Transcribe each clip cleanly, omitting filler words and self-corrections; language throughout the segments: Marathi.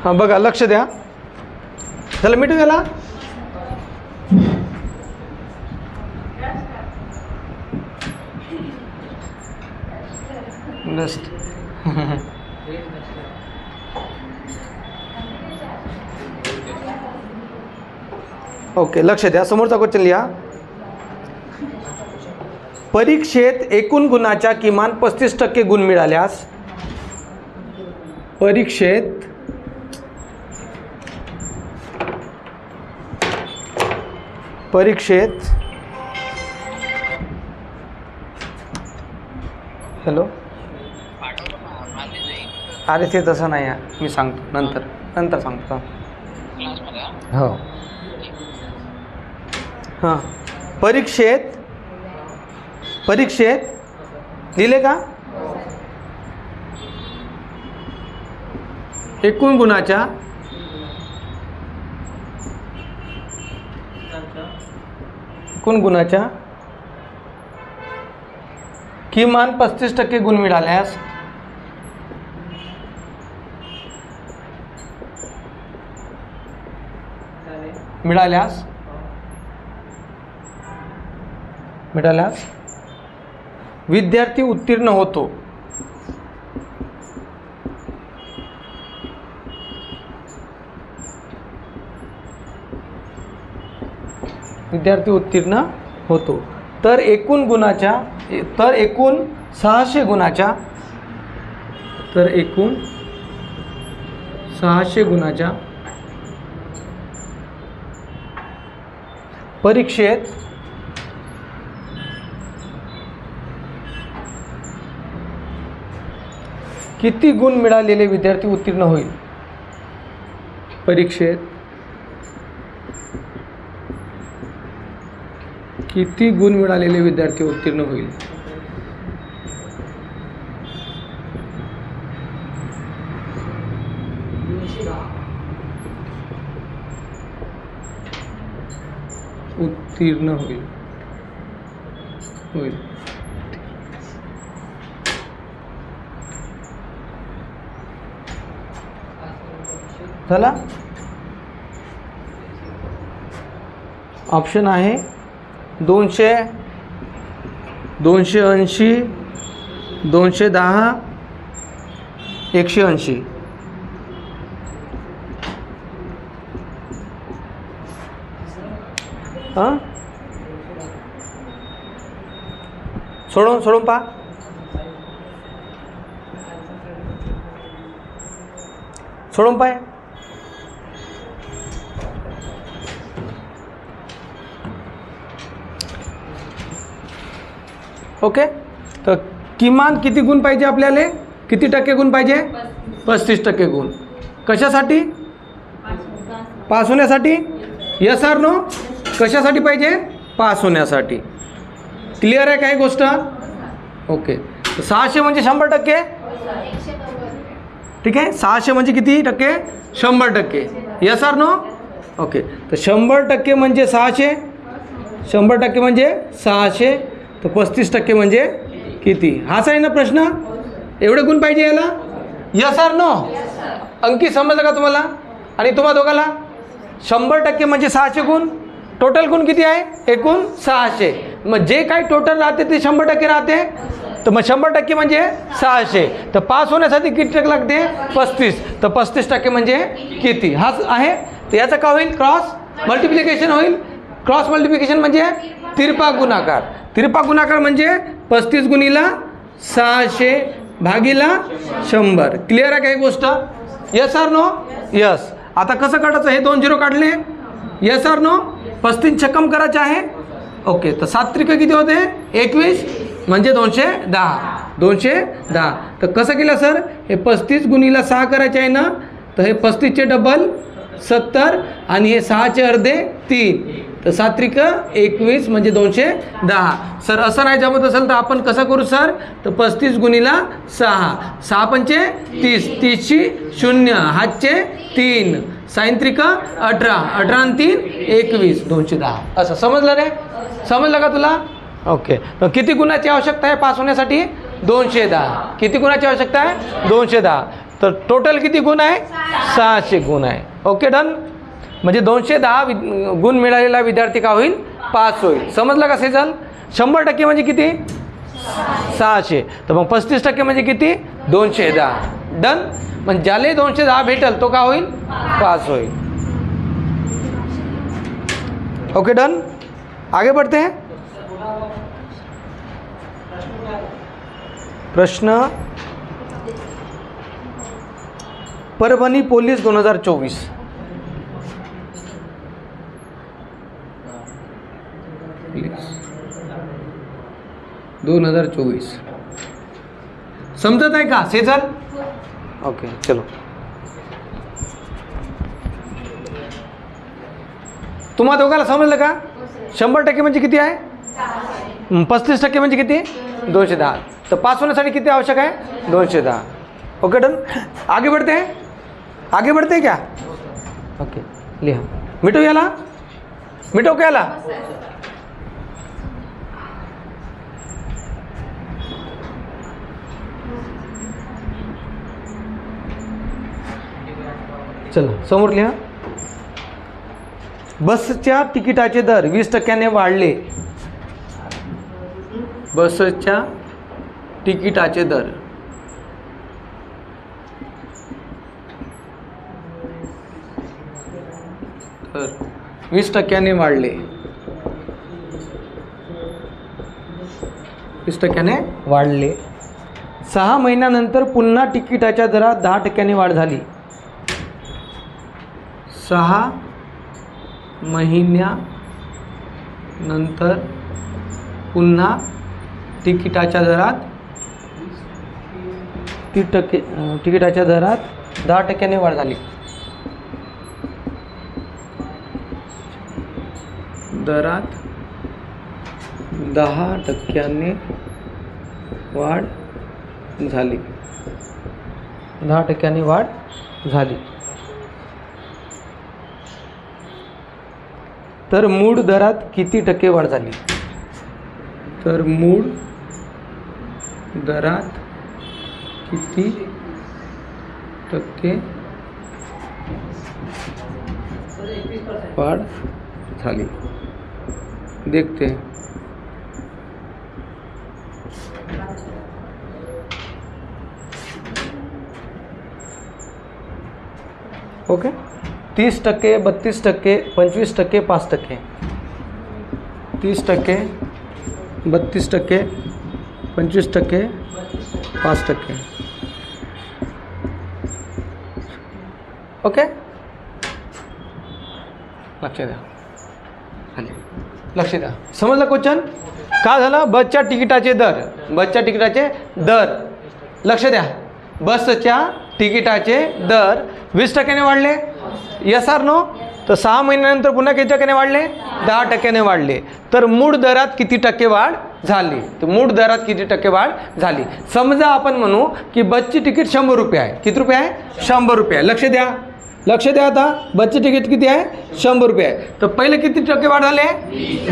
हां बघा, लक्ष द्या. चला मिटू गेला. बेस्ट. ओके, लक्ष द्या. समोरचा क्वेश्चन लिहा. परीक्षेत एकूण गुणाच्या किमान 35% गुण मिळाल्यास परीक्षेत हॅलो, अरे ते तसं नाही आहे, मी सांगतो नंतर सांगतो. हो हां, परीक्षेत लिहिले का? एकूण गुणाच्या किमान 35% गुण मिळाल्यास विद्यार्थी उत्तीर्ण होतो. तर एकूण 600 गुणाच्या परीक्षेत किती गुण मिळालेले विद्यार्थी उत्तीर्ण होईल? परीक्षेत किती गुण मिळालेले विद्यार्थी उत्तीर्ण होईल? झाला. ऑप्शन आहे 200, 280, 210, 180. हां, सोडून पहा. सोडून पाय. ओके, तर किमान किती गुण पाहिजे आपल्याला? किती टक्के गुण पाहिजे? 35% गुण. कशासाठी? पास होण्यासाठी. Yes or no? कशासाठी पाहिजे? पास होण्यासाठी. क्लिअर आहे काही गोष्ट? ओके, 600 म्हणजे 100%. ठीक आहे, 600 म्हणजे किती टक्के? 100%. Yes or no? ओके, तर 100% म्हणजे 600. 100% म्हणजे 600. तर 35% म्हणजे किती? हाच आहे ना प्रश्न. एवढे गुण पाहिजे याला. Yes or no? अंकी समजलं का तुम्हाला आणि तुम्हा दोघाला? 100% म्हणजे 600 गुण. टोटल गुण किती आहे? एकूण 600. मग जे काही टोटल राहते ते 100% राहते. तर मग 100% म्हणजे 600. तर पास होण्यासाठी किती टक्के लागते? 35. तर 35% म्हणजे किती? हाच आहे. तर याचं काय होईल? क्रॉस मल्टिप्लिकेशन होईल. क्रॉस मल्टिप्लिकेशन म्हणजे तिरपा गुणाकार. तिरपा गुणाकार म्हणजे 35 गुणिला 600 भागीला 100. क्लिअर आहे काही गोष्ट? Yes or no? यस. आता कसं काढायचं? हे 2 0 काढले. Yes or no? 35 छक्कम करायचे आहे. ओके, तर 7 त्रिक किती होते? 21 म्हणजे 210. 210. तर कसं केलं सर? हे 35 गुणिला 6 करायचे आहे ना. तर हे 35चे डबल 70 आणि हे 6चे अर्धे 3. तर 7 त्रिक 21 म्हणजे 210. सर असं नाही जमत असेल तर आपण कसं करू सर? तर 35 गुणिला 6. 6 पंचे 30. 30ची 0. हातचे 3. साइन त्रिक 18. 18 आणि 3 21. 210. असं समजलं रे? समजलं का तुला? ओके, तर किती गुणाची आवश्यकता आहे पास होण्यासाठी? 210. किती गुणाची आवश्यकता आहे? 210. तर टोटल किती गुण आहे? 600 गुण आहे. Okay done. म्हणजे 210 गुण मिळालेला विद्यार्थी का होईल? पास होईल. समजलं का सेजल? 100% म्हणजे किती? 600. तर मग 35% म्हणजे किती? 210. डन. म्हणजे ज्याला 210 भेटेल तो का होईल? पास होईल. Okay done. आगे बढ़ते हैं. प्रश्न परभणी पोलीस 2024. प्लीज 2024 समजत आहे का सेजल? ओके चलो. तुम्हा दोघाला समजलं का? 100% म्हणजे किती आहे? 35% म्हणजे किती? 210. तर पास होण्यासाठी किती आवश्यक आहे? 210. Okay done. आगे बढ़ते हैं. आगे बढ़ते हैं क्या? ओके लिहा. मिटो याला. मिटो का याला? चला समोर लिहा. बसच्या तिकिटाचे दर 20% वाढले. बसच्या तिकिटाचे दर तर 20% वाढले. 20% वाढले. 6 महिन्यानंतर पुन्हा तिकिटाच्या दरात 10% वाढ झाली. 6 महिन्यानंतर पुन्हा तिकिटाच्या दरात तिकिटाच्या दरात 10% वाढ झाली. दरात 10% वाढ झाली. 10% वाढ झाली. तर मूळ दरात किती टक्के वाढ झाली? तर मूळ दरात किती टक्के वाढ झाली? देखते हैं. ओके. 30%, 32%, 25%, 5%. 30%, 32%, 25%, 5%. ओके. लक्ष द्या. लक्ष द्या. समजलं क्वेश्चन? का झालं? बसच्या तिकिटाचे दर. बसच्या तिकिटाचे दर. लक्ष द्या. बसच्या तिकिटाचे दर 20% वाढले. Yes or no? तर 6 महिन्यानंतर पुन्हा किती टक्क्याने वाढले? 10% वाढले. तर मूळ दरात किती टक्के वाढ झाली? तर मूळ दरात किती टक्के वाढ झाली? समजा आपण म्हणू की बसची तिकीट 100 रुपये आहे. किती रुपये आहे? 100 रुपये आहे. लक्ष द्या. लक्ष द्या. आता बसची तिकीट किती आहे? 100 रुपये आहे. तर पहिले किती टक्के वाढ झाले?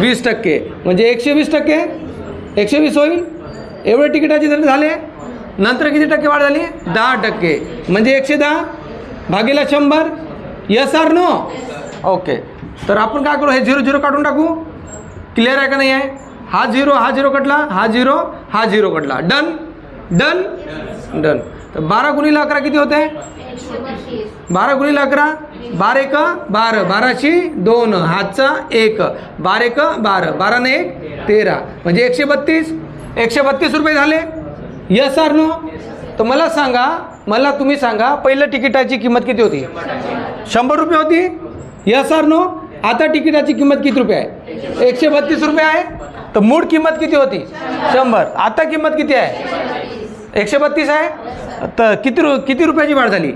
20%. म्हणजे 120%. 120 होईल. एवढे तिकिटाचे दर झाले. नंतर किती टक्के वाढ झाली? 10%. म्हणजे 110 भागीला 100. Yes or no? ओके. तर आपण काय करू? हे 0 0 काढून टाकू. क्लिअर आहे का नाही आहे? हा 0 हा 0 कटला. हा 0 हा 0 कटला. डन. डन. डन. तर 12 गुणिले 11 किती होते? 12 गुणिले 11. 12 1 12. 12शी 2. हातचा 1. 12 1 12. 12 ने 1 13. म्हणजे 132. 132 रुपये झाले. Yes or no? तर मला सांगा, मला तुम्ही सांगा, पहिलं तिकिटाची किंमत किती होती? 100 रुपये होती. Yes or no? आता तिकिटाची किंमत किती रुपये आहे? 132 रुपये आहे. तर मूळ किंमत किती होती? 100. आता किंमत किती आहे? 132 आहे. तर किती रुपयाची वाढ झाली?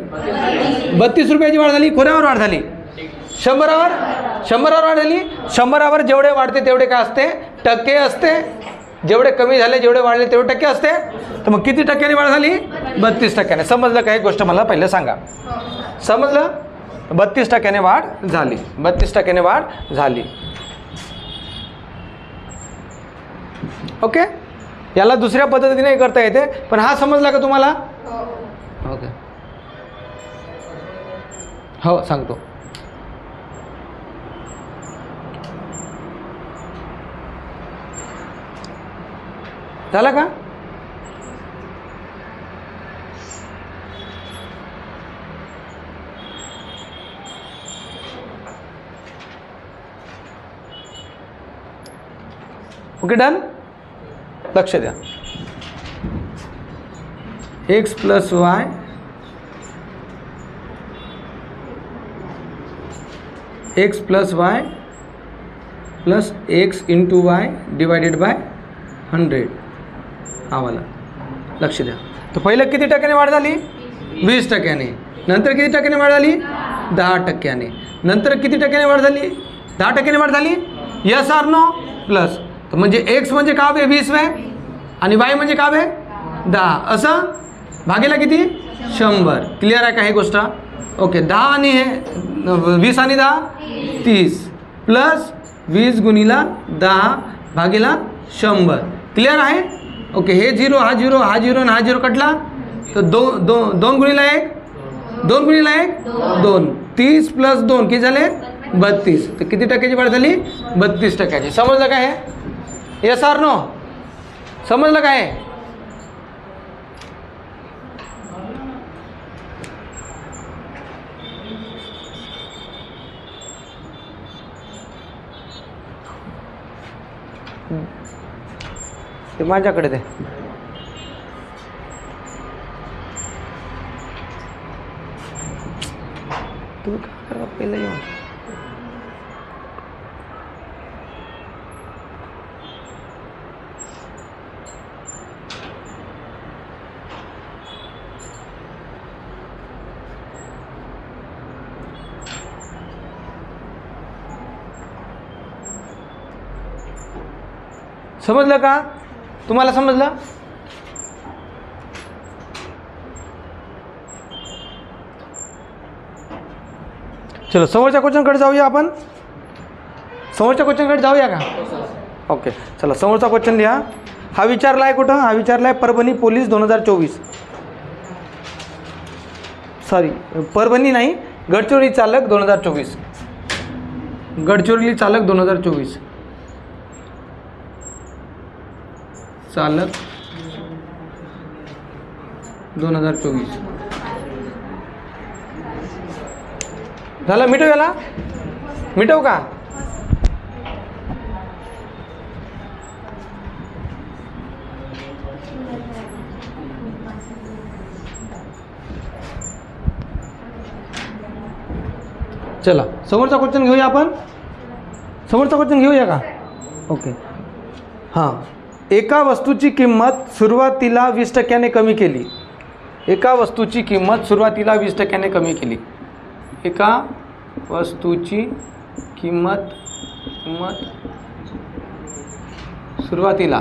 32 रुपयाची वाढ झाली. कोणावर वाढ झाली? 100वर. 100वर वाढ झाली. 100वर जेवढे वाढते तेवढे काय असते? टक्के असते. जेवढे कमी झाले, जेवढे वाढले तेवढे टक्के असते. तर मग किती टक्क्याने वाढ झाली? 32%. समजलं का? एक गोष्ट मला पहिलं सांगा. समजलं? 32% वाढ झाली. 32% वाढ झाली. ओके. याला दुसऱ्या पद्धतीने करता येते, पण हा समजला का तुम्हाला? ओके. हो सांगतो. झाला का? Okay done. लक्ष द्या. X plus y x plus y plus x into Y divided by 100 हा वाला. लक्ष द्या. तर पहिलं किती टक्क्याने वाढ झाली? 20%. नंतर किती टक्क्याने वाढ झाली? 10%. नंतर किती टक्क्याने वाढ झाली? 10% वाढ झाली. Yes or no? प्लस. तर म्हणजे एक्स म्हणजे का बे 20 वे आणि वाय म्हणजे का बे 10. असं भागेला किती? 100. क्लिअर आहे का ही गोष्ट? ओके. 10 आणि हे 20 आणि 10 30 प्लस 20 गुणिला 10 भागेला 100. क्लिअर आहे? ओके. हे 0 हा 0 हा 0 आणि हा 0 कटला तर 2 गुणिला 1 2 गुणिला 1 2 30 प्लस 2 किती झाले? 32. तर किती टक्क्याची वाढ झाली? 32%. समजलं काय हे? Yes or no? समजलं काय? ते माझ्याकडे दे. तुम्ही काय करा पहिलं येऊन. समजलं का? तुम्हाला समजलं? चलो समोरच्या क्वेश्चनकडे जाऊया आपण. समोरच्या क्वेश्चनकडे जाऊया का? ओके चला समोरचा क्वेश्चन लिहा. हा विचारला आहे कुठं? हा विचारला आहे परभणी पोलीस 2024. सॉरी परभणी नाही, गडचिरोली चालक 2024. गडचिरोली चालक 2024. चालक 2024. झालं? मिटव याला. मिटव का? चला समोरचा क्वेश्चन घेऊया आपण. समोरचा क्वेश्चन घेऊया का? ओके. हां. एका वस्तूची किंमत सुरुवातीला 20% कमी केली. एका वस्तूची किंमत सुरुवातीला 20% कमी केली. एका वस्तूची किंमत सुरुवातीला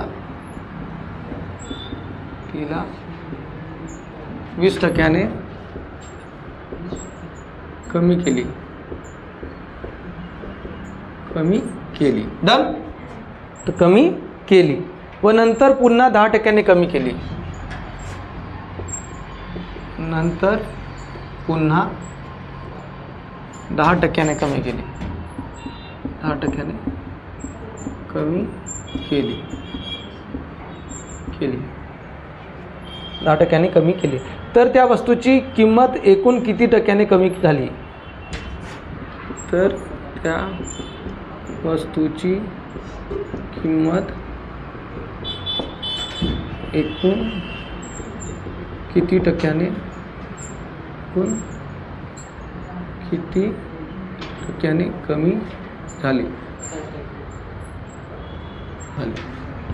20% कमी केली. डन. तर कमी केली व नंतर पुन्हा 10% कमी केली. नंतर पुन्हा 10% कमी केली. 10% कमी केली. 10% कमी केली. तर त्या वस्तूची किंमत एकूण किती टक्क्याने कमी झाली? तर त्या वस्तूची किंमत एकूण किती टक्क्याने कमी झाली?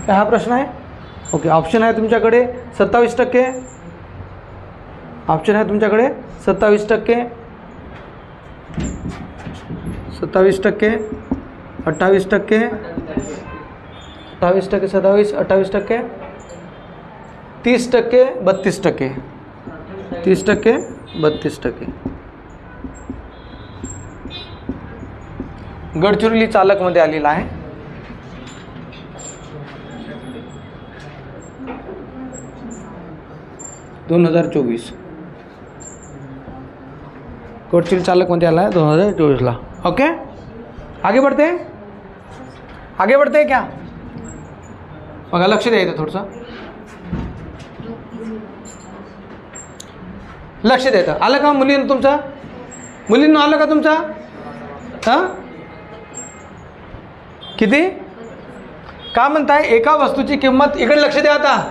काय हा प्रश्न आहे? ओके. ऑप्शन आहे तुमच्याकडे 27%. ऑप्शन आहे तुमच्याकडे 27%, 27%, 28%, 28%, 27, 28%, 30%, 32%, 30%, 32%. गडचिरोली चालकमध्ये आलेला आहे. (2024) कोटशील चालक कोणते आला है 2024ला. ओके, आगे बढ़ते क्या? बघा लक्ष द्यायचं थोडंसं, लक्ष द्यायचं. आलं का मुलींना तुमचं? मुलींना आलं का तुमचा? हां किती? का म्हणताय? एका वस्तूची किंमत, इकडे लक्ष द्या आता.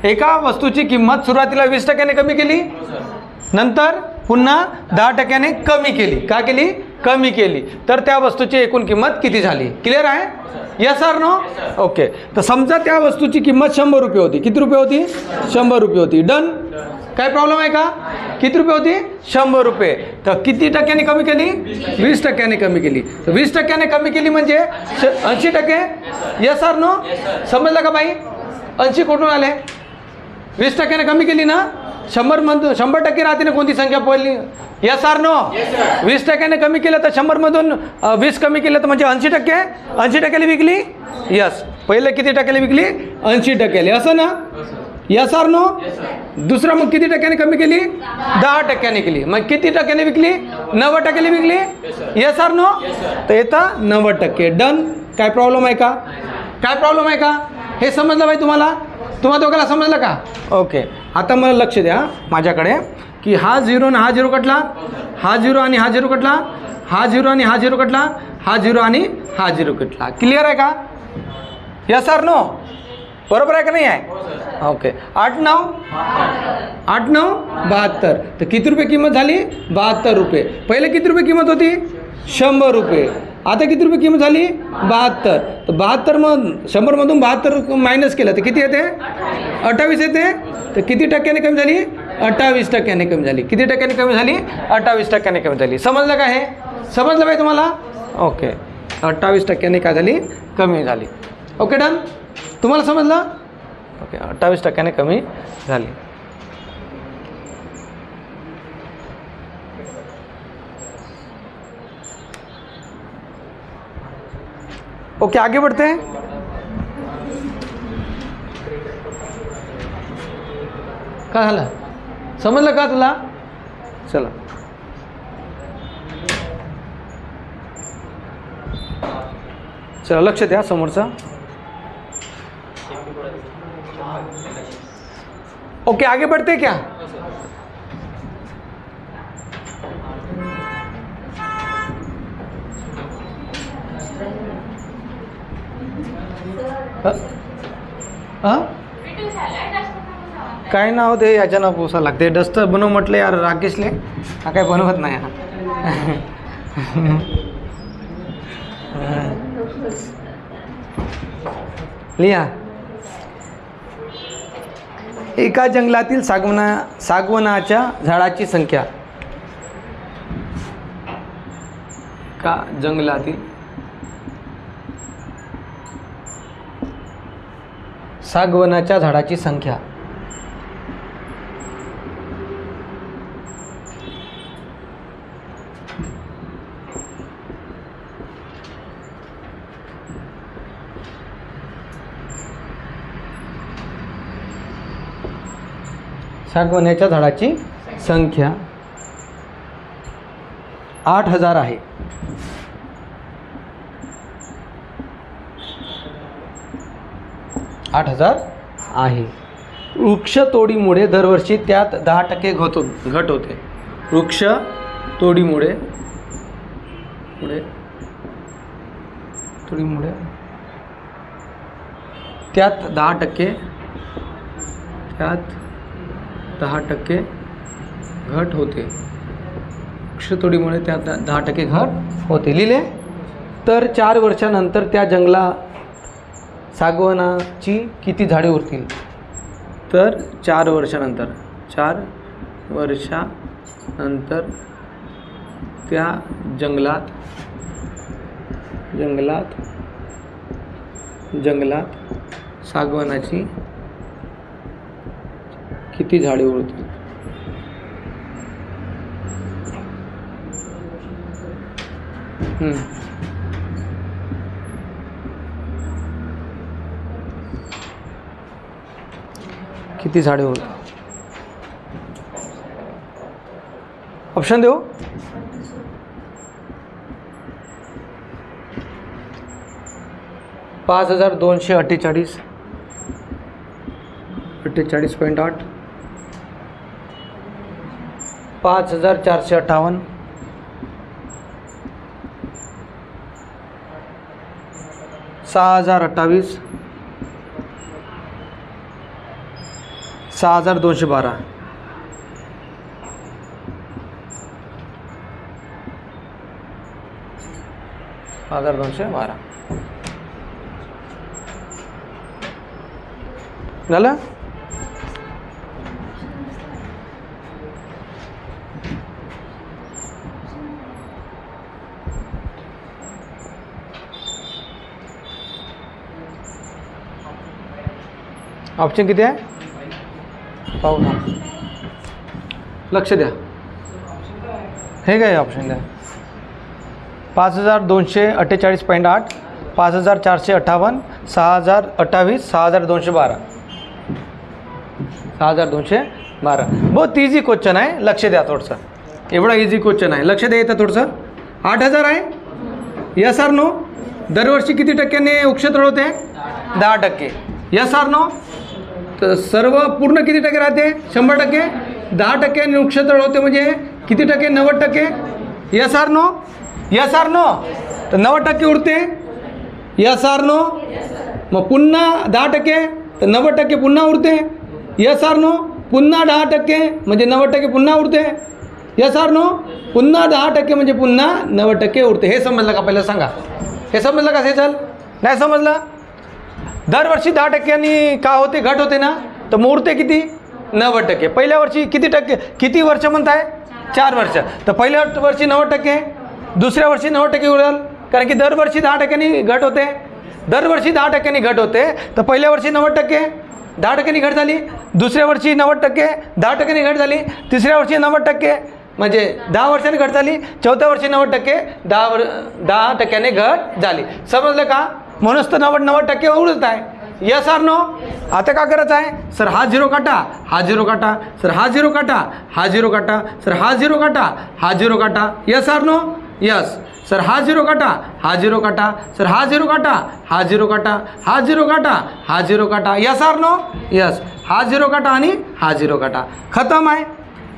एका वस्तूची किंमत सुरुवातीला 20% कमी केली, नंतर पुन्हा 10% कमी केली. का केली? कमी केली. तर त्या वस्तूची एकूण किंमत किती झाली? क्लिअर आहे? Yes or no? ओके. तर समजा त्या वस्तूची किंमत 100 रुपये होती. किती रुपये होती? 100 रुपये होती. डन. काय प्रॉब्लेम आहे का? किती रुपये होती? 100 रुपये. तर किती टक्क्याने कमी केली? 20% कमी केली. तर 20% कमी केली म्हणजे 80%. Yes or no? समजलं का बाई? 80 कुठून आले? 20% कमी केली ना. 100% राहते ना कोणती संख्या पहिली? Yes or no? 20% कमी केलं तर 100मधून 20 कमी केलं तर म्हणजे 80%. 80% विकली. यस. पहिले किती टक्क्याला विकली? 80%. असं ना? Yes or no? दुसरा मग किती टक्क्याने कमी केली? 10% केली. मग किती टक्क्याने विकली? 90% विकली. Yes or no? तर येतं 90%. डन. काय प्रॉब्लेम आहे का? काय प्रॉब्लेम आहे का? हे समजलं बाई तुम्हाला? तुम्हा दोघांना समजलं का? ओके. आता मला लक्ष द्या माझ्याकडे की हा 0 आणि हा 0 कटला, हा 0 आणि हा 0 कटला, हा 0 आणि हा 0 कटला, हा 0 आणि हा 0 कटला. क्लिअर आहे का? Yes or no? बरोबर आहे का नाही आहे? ओके. 8 9 72. तर किती रुपये किंमत झाली? 72 रुपये. पहिले किती रुपये किंमत होती? 100 रुपये. आता किती रुपये किंमत झाली? 72. तर 72 मग 100मधून 72 मायनस केलं तर किती येते? 28 येते. तर किती टक्क्याने कमी झाली? 28% कमी झाली. किती टक्क्याने कमी झाली? 28% कमी झाली. समजलं का हे? समजलं बाई तुम्हाला? ओके. 28% काय झाली? कमी झाली. Okay done. तुम्हाला समजलं? ओके. 28% कमी झाली. ओके, आगे बढ़ते हैं. काय झालं? समजलं का तुला? चला. चला लक्ष द्या समोरचा. ओके, आगे बढ़ते क्या? काय नाव दे याच्यानं पोसा लागते. डस्टर बनव म्हटलं यार राकेशले. हा काय बनवत नाही हा. लिहा. एका जंगलातील सागवनाच्या झाडाची संख्या. का जंगलातील सागवनाच्या झाडाची संख्या. सागवनाच्या झाडाची संख्या 8000 आहे. 8000 आहे. वृक्षतोडीमुळे दरवर्षी त्यात 10% घट होते. वृक्षतोडीमुळे त्यात 10% घट होते. वृक्षतोडीमुळे त्यात 10% घट होते. लिहिले. तर 4 वर्षानंतर त्या जंगलात सागवनाची किती झाडे उरतील? तर 4 वर्षानंतर त्या जंगलात सागवानाची किती झाडे उरतील? किती झाडे उरतील? ऑप्शन देऊ. 5248 48.8 5458 6028 6212 6212 झालं. ऑप्शन किती आहे पाहू ना, लक्ष द्या. हे काय ऑप्शन द्या. 5248.8 5458 6028 6212 6212. बहुत इझी क्वेश्चन आहे, लक्ष द्या थोडंसं. एवढा इझी क्वेश्चन आहे, लक्ष द्या. येतं थोडंसं. 8000 आहे. Yes or no. दरवर्षी किती टक्क्याने वृक्षतोड होते? 10%. Yes or no. तर सर्व पूर्ण किती टक्के राहते? 100%. 10% वृक्षतोड होते म्हणजे किती टक्के? 90%. Yes or no. Yes or no. तर 90% उरते. Yes or no. मग पुन्हा 10% तर 90% पुन्हा उरते. Yes or no. पुन्हा 10% म्हणजे 90% पुन्हा उरते. Yes or no. पुन्हा 10% म्हणजे पुन्हा 90% उरते. हे समजलं का? पहिलं सांगा. हे समजलं का? हे चल नाही समजलं. दरवर्षी 10% का होते? घट होते ना. तर मग उरते किती? 90%. पहिल्या वर्षी किती टक्के? किती वर्ष म्हणताय? 4 वर्ष. तर पहिल्या वर्षी 90%, दुसऱ्या वर्षी 90% उरेल, कारण की दरवर्षी 10% घट होते. दरवर्षी 10% घट होते. तर पहिल्या वर्षी 90%, 10% घट झाली. दुसऱ्या वर्षी 90%, 10% घट झाली. तिसऱ्या वर्षी 90% म्हणजे 10 वर्षांनी घट झाली. चौथ्या वर्षी 90%, 10% घट झाली. समजलं का? म्हणूनच तर 90% उरत आहे. Yes or no. आता का करायचं आहे? सर हा झिरो काटा, हा झिरो काटा, सर हा झिरो काटा, हा झिरो काटा, सर हा झिरो काटा, हा झिरो काटा. Yes or no. Yes. Sir हा झिरो काटा, हा झिरो काटा, सर हा झिरो काटा, हा झिरो काटा, हा झिरो काटा, हा झिरो काटा. Yes or no. यस. हा झिरो काटा आणि हा झिरो काटा. खतम आहे.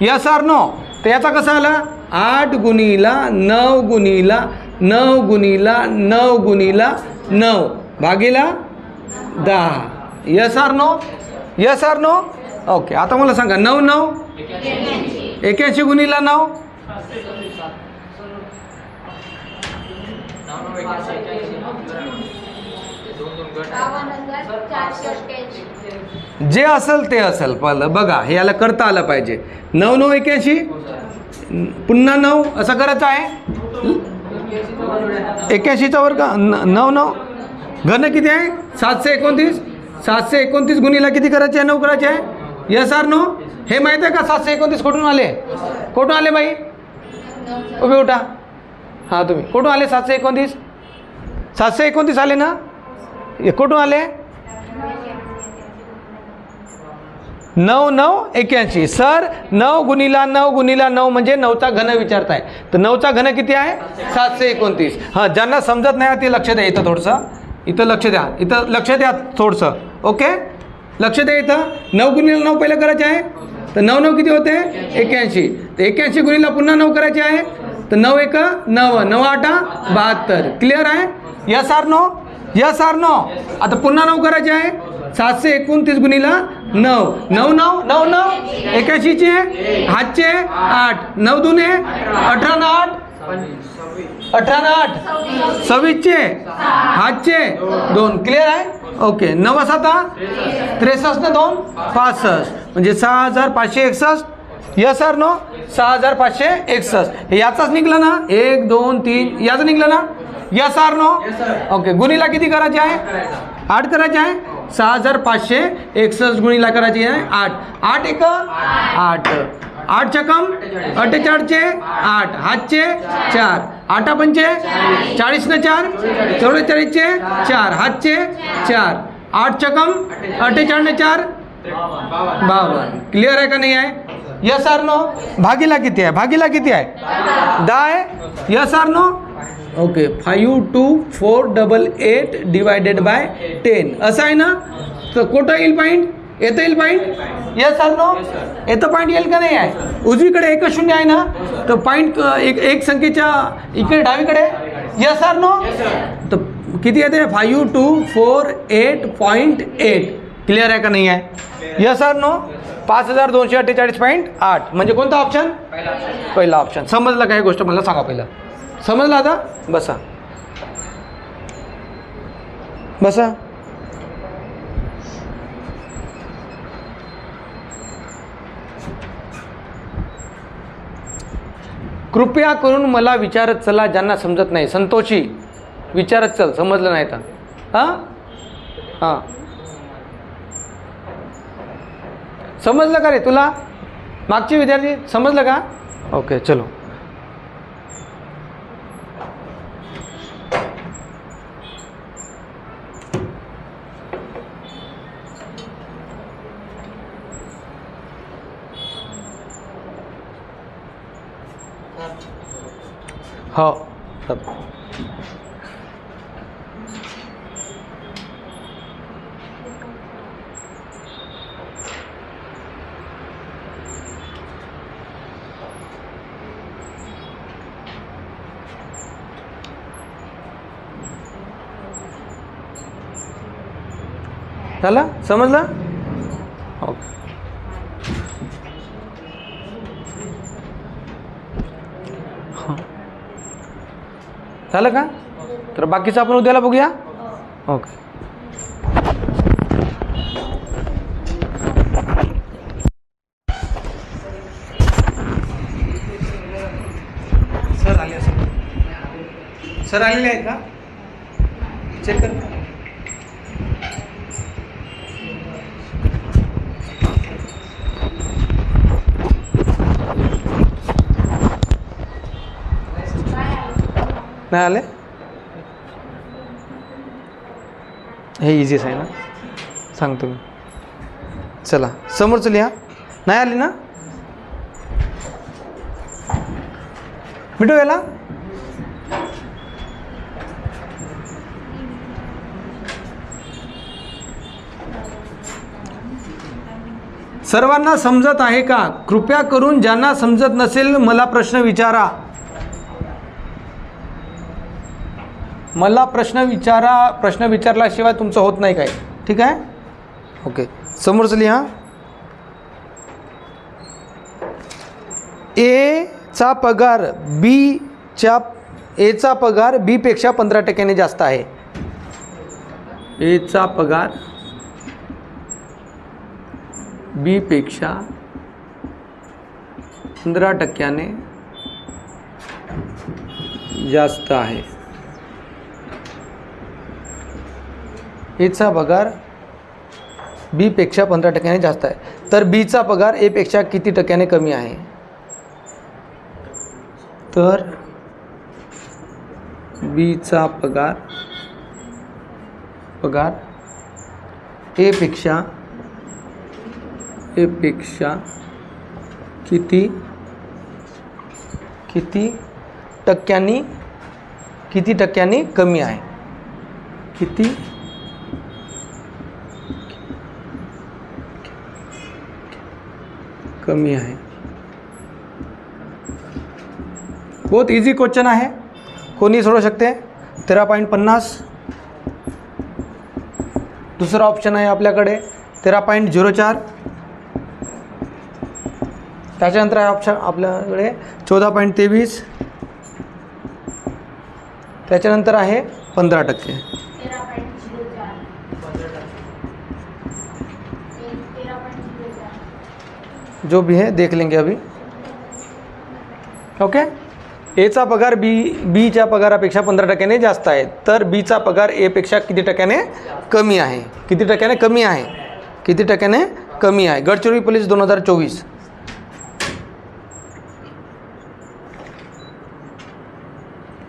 Yes or no. तर याचा कसा आला? 8 गुणिला 9 गुणिला 9 गुणिला 9 गुणिला 9 भागीला 10. Yes or no. Yes or no. Okay. आता मला सांगा 9 9 81 गुणिला 9 जे असेल ते असेल. पहिलं बघा, हे याला करता आलं पाहिजे. 9 9 81 पुन्हा 9 असं करायचं आहे. 81चा वर्ग 9 9 घन किती आहे? 729. 729 गुणिला किती करायचे आहे? 9 करायचे आहे. Yes or no. हे माहीत आहे का 729 कुठून आले? कुठून आले बाई? उभे उठा. हां तुम्ही कुठून आले? 729. 729 आले ना. हे कुठून आले? 9 9 81. सर 9 गुणिला 9 गुणिला 9 म्हणजे 9चा घन विचारताय. तर 9चा घन किती आहे? 729. हां ज्यांना समजत नाही ते लक्ष द्या. इथं थोडंसं इथं लक्ष द्या. इथं लक्ष द्या थोडंसं. ओके लक्ष द्या. इथं 9 गुणिला 9 पहिलं करायचे आहे. तर 9 9 किती होते? 81. तर 81 गुणिला पुन्हा 9 करायचे आहे. तर 9 1 9 9 8 72. क्लिअर आहे? Yes or no. Yes or no. आता पुन्हा 9 करायचे आहे. 729 गुणिला 9 9 9 9 9 81चे हातचे 8 9 दुने 18 न 8 18 न 8 26चे हातचे 2. क्लिअर आहे? ओके. 9 7 63 न 2 65 म्हणजे 6561. Yes or no. 6561. हे याचाच निघलं ना. 1 2 3 याचं निघलं ना. Yes or no. ओके. गुणिला किती करायचे आहे? 8 करायचे आहे. 6561 गुणिला करायची आहे 8. 8 1 8 8 चकम 48चे 8 हातचे 4 8 पंचे 40 न 4 44चे 4 हातचे 4 8 चकम 48 न 4 52. क्लिअर आहे का नाही आहे? Yes or no. भागीला किती आहे? भागीला किती आहे? 10 आहे. Yes or no. Okay 52488 divided by 10 असं आहे ना. तर कुठं येईल पॉईंट, येतं येईल पॉईंट, येस सर नो, येतं पॉईंट येईल का नाही आहे. उजवीकडे एकच शून्य आहे ना, तर पॉईंट एक संख्येच्या इकडे डावीकडे, येस सर नो. तर किती येते 5248.8. क्लिअर आहे का नाही आहे, येस सर नो. 5248.8 म्हणजे कोणता ऑप्शन, पहिला ऑप्शन. समजलं का, ही गोष्ट मला सांगा पहिलं, समजलं आता. बसा बसा. कृपया करून मला विचारत चला ज्यांना समजत नाही. संतोषी विचारत चल, समजलं नाही तर. हां हां समजलं का रे तुला, मागचे विद्यार्थी समजलं का. ओके चलो. हो सब झालं, समजलं. ओके हां झालं का. तर बाकीचं आपण उद्याला बघूया. ओके सर आले असं, सर आलेले आहेत का, चेक कर. नाही आले, हे इझीच आहे ना, सांगतो मी. चला समोरचं लिहा. नाही आली ना, मिटू याला. सर्वांना समजत आहे का. कृपया करून ज्यांना समजत नसेल मला प्रश्न विचारा, मला प्रश्न विचारा. प्रश्न विचारल्याशिवाय तुमचं होत नाही काय, ठीक आहे. ओके समोरचं लिहा. एचा पगार एचा पगार बी पेक्षा 15% जास्त आहे. एचा पगार बी पेक्षा 15% जास्त आहे. एचा पगार बी पेक्षा 15% जास्त आहे, तर बीचा पगार ए पेक्षा किती टक्क्याने कमी आहे. तर बीचा पगार ए पेक्षा किती टक्क्यांनी कमी आहे. किती कमी आहे. बहुत इजी क्वेश्चन आहे, कोणी सोडवू शकते. 13.50. दुसरा ऑप्शन आहे आपल्याकडे 13.04. त्याच्यानंतर आहे ऑप्शन आपल्याकडे 14.23. त्याच्यानंतर आहे 15%. जो भी है देख लेंगे अभी. ओके. एचा पगार बीच्या पगारापेक्षा 15% जास्त आहे, तर बीचा पगार ए पेक्षा किती टक्क्याने कमी आहे. किती टक्क्याने कमी आहे, किती टक्क्याने कमी आहे. गडचिरोली पोलीस 2024.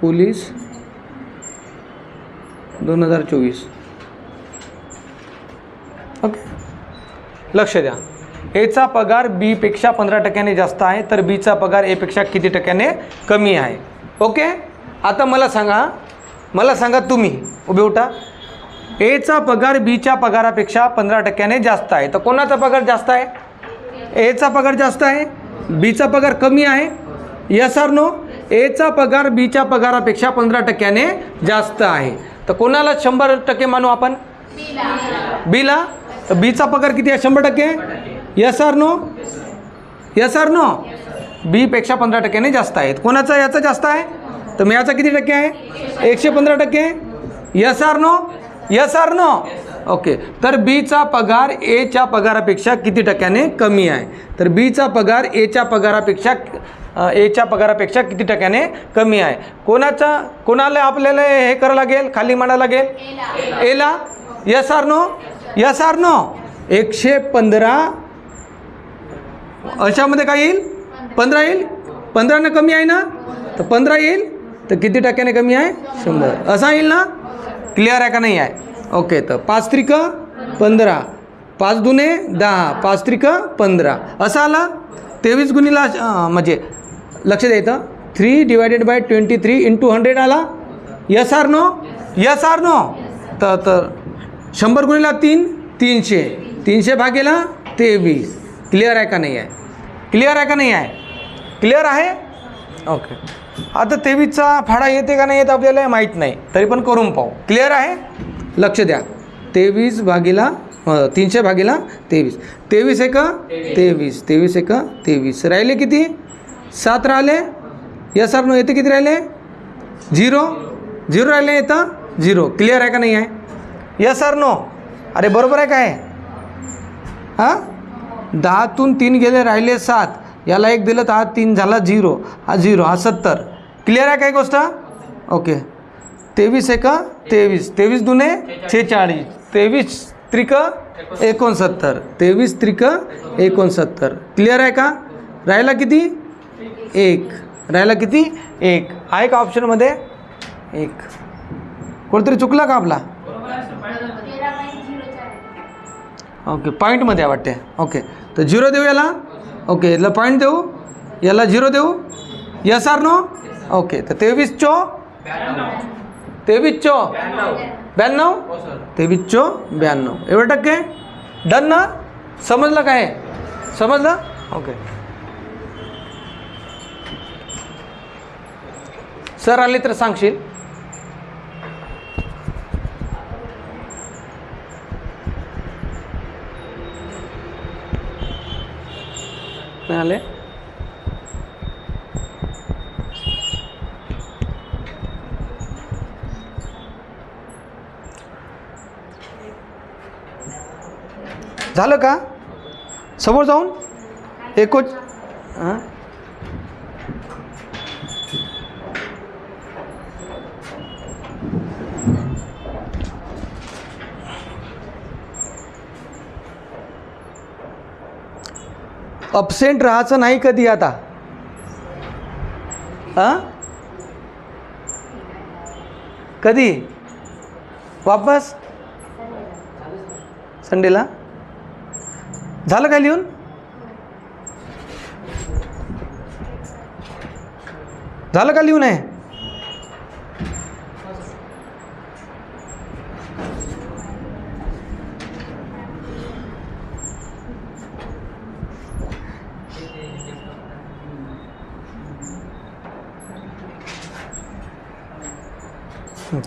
पोलीस 2024. ओके लक्ष द्या. एचा पगार बी पेक्षा 15% जास्त आहे, तर बीचा पगार ए पेक्षा किती टक्क्याने कमी आहे. ओके आता मला सांगा तुम्ही उभे उठा. एचा पगार बीच्या पगारापेक्षा 15% जास्त आहे. तर कोणाचा पगार जास्त आहे? एचा पगार जास्त आहे, बीचा पगार कमी आहे. Yes or no? एचा पगार बीच्या पगारापेक्षा 15% जास्त आहे. तर कोणाला 100% मानू आपण? बीला. तर बीचा पगार किती आहे? 100%. Yes or no? Yes or no? बीपेक्षा 15% जास्त आहे. कोणाचा? याचा जास्त आहे. तर मी याचा किती टक्के आहे? 115%. Yes or no? Yes or no? Okay. तर बीचा पगार एच्या पगारापेक्षा किती टक्क्याने कमी आहे? तर बीचा पगार एच्या पगारापेक्षा किती टक्क्याने कमी आहे? कोणाला आपल्याला हे करावं लागेल? खाली मांडावं लागेल? एला. Yes or no? Yes or no? 115 अशामध्ये काय येईल? 15 येईल. 15 कमी आहे ना? तर 15 येईल. तर किती टक्क्याने कमी आहे? 100. असा येईल ना? क्लिअर आहे का नाही आहे? ओके. तर 5 त्रिक 15, 5 दुने 10, 5 त्रिक 15 असं आला. 23 गुणिला म्हणजे लक्ष द्यायचं 3/23 × 100 आला. Yes or no? Yes or no? तर 100 गुणिला 3 300, 300 भागेला 23. क्लिअर आहे का नाही आहे? क्लिअर आहे का नाही आहे? क्लिअर आहे. ओके. आता 23चा फाडा येते का नाही येत आपल्याला माहीत नाही, तरी पण करून पाहू. क्लिअर आहे? लक्ष द्या. 23 भागीला 300 भागीला 23. 23 एक 23, 23 एक 23. राहिले किती? 7 राहिले. Yes or no? येते किती राहिले? 0. 0 राहिले येतं 0. क्लिअर आहे का नाही आहे? Yes or no? अरे बरोबर आहे काय? हां 10तून 3 गेले, राहिले 7. याला 1 दिलं तर हा 3 झाला 0, हा 0, हा 70. क्लिअर आहे काय गोष्ट? ओके. 23 एक 23, 23 दुने 46, 23 त्रिक 69, 23 त्रिक 69. क्लिअर आहे का? राहिला किती? 1. राहिला किती? 1. आहे का ऑप्शनमध्ये? 1. कोणतरी चुकला का आपला? ओके. पॉईंटमध्ये वाटते. ओके. तर 0 देऊ याला. ओके. याला पॉईंट देऊ, याला 0 देऊ. Yes or no? ओके. तर 23 चो 92, 23 चो 92. एवढं टक्के डन ना? समजलं काय? समजलं? ओके. सर आले तर सांगशील. नाही आले? झालं का? समोर जाऊन एकच. हां अब्सेंट राहायचं नाही कधी आता. हां कधी वापस? संडेला. झालं काय लिहून? झालं का लिहून आहे?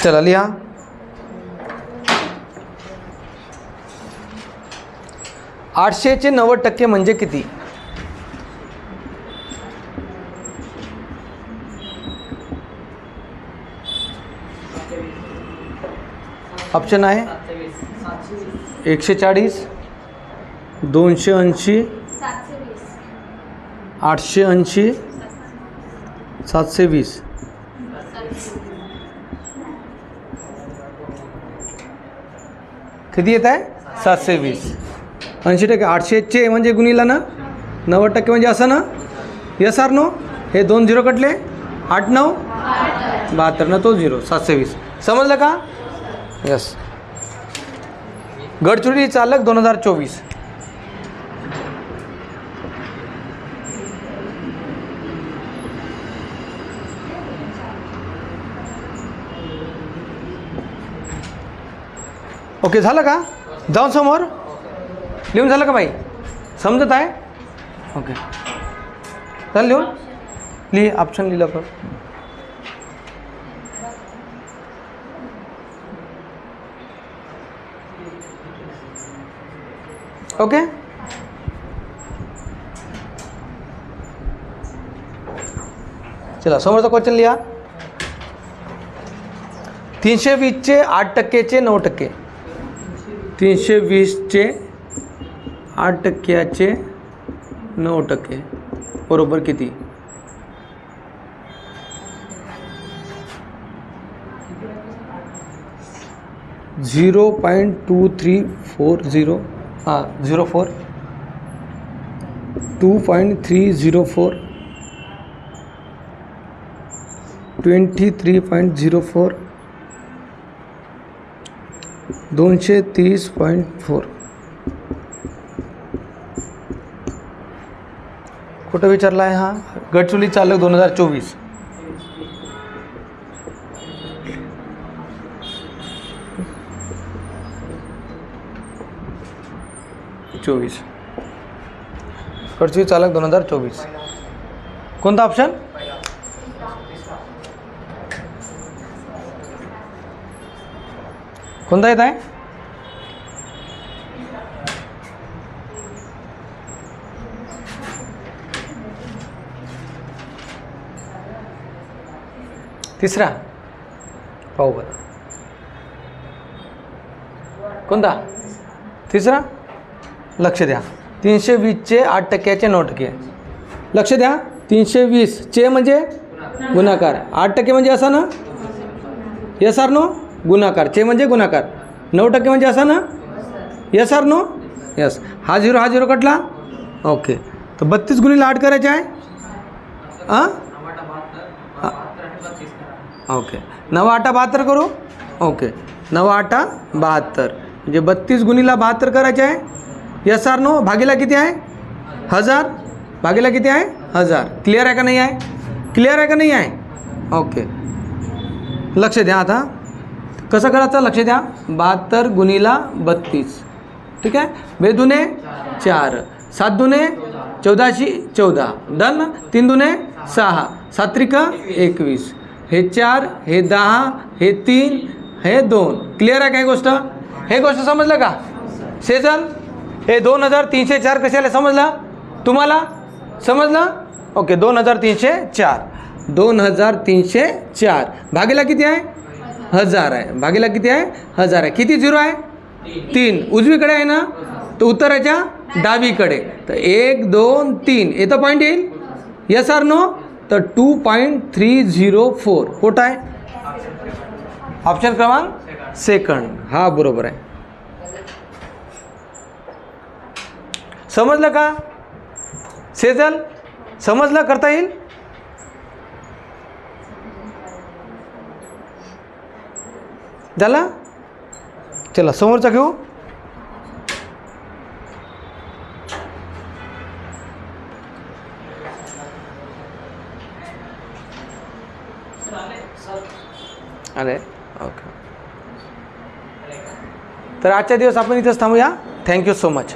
चला लिहा. 800चे 90% म्हणजे किती? ऑप्शन आहे 140, 280, 880, 720. किती येत आहे? 720. 80%. 800चे म्हणजे गुणिला ना 90% म्हणजे असं ना? Yes or no? हे 2 0 कटले. 8 9 72 ना तो 0. 720. समजलं का? यस. गडचिरोली चालक 2024. ओके झालं का? जाऊन समोर लिहून झालं का बाई? समजत आहे? ओके चल लिहून लिही, ऑप्शन लिहिलं पण. ओके चला समोरचा क्वेश्चन लिहा. 320चे 8%चे 9%. 320चे 8%चे 9% बरोबर किती? $0.2340 हां 04 2.304 23.04 230.4. कुठं विचारला आहे हा? गडचुली चालक 2024. गडचुली चालक 2024. कोणता ऑप्शन? कोणता येत आहे? तिसरा पाहू बरं. कोणता? तिसरा. लक्ष द्या. 320चे 8%चे 9%. लक्ष द्या. 320चे म्हणजे गुणाकार, 8% म्हणजे असा ना, यस आर नो? गुणाकार. चे म्हणजे गुणाकार. 9% म्हणजे असा ना, यस आर नो? यस. हा 0 कटला. ओके तर 32 गुणिले 8 करायचे आहे. ओके 9 8 72 करू. ओके 9 8 72 म्हणजे 32 गुणिले 72 करायचे आहे. Yes or no? भागीला किती आहे? 1000. भागीला किती आहे? 1000. क्लिअर आहे का नाही आहे? क्लिअर आहे का नाही आहे? ओके लक्ष द्या. आता कसं करायचं लक्ष द्या. 72 गुणिले 32 ठीक आहे. 2 दुने 4 7 दुने 14 डन. 3 दुने 6 7 त्रिक 21 हे 4 हे 10 हे 3 हे 2. क्लिअर आहे काय गोष्ट? हे गोष्ट समजलं का सेजल? हे 2304 कशाला समजलं तुम्हाला? समजलं? ओके 2304. 2304 भागीला किती आहे? 1000 आहे. भागीला किती आहे? 1000 आहे. किती 0 आहे? 3. उजवीकडे आहे ना, तर उत्तराच्या डावीकडे. तर 1 2 3 इथं पॉईंट येईल. Yes or no? तर 2.304 कुठं आहे? ऑप्शन क्रमांक सेकंड हा बरोबर आहे. समजलं का सेजल? समजलं? करता येईल? झाला? चला समोरचा घेऊ. अरे ओके तर आजच्या दिवस आपण इथंच थांबूया. Thank you so much.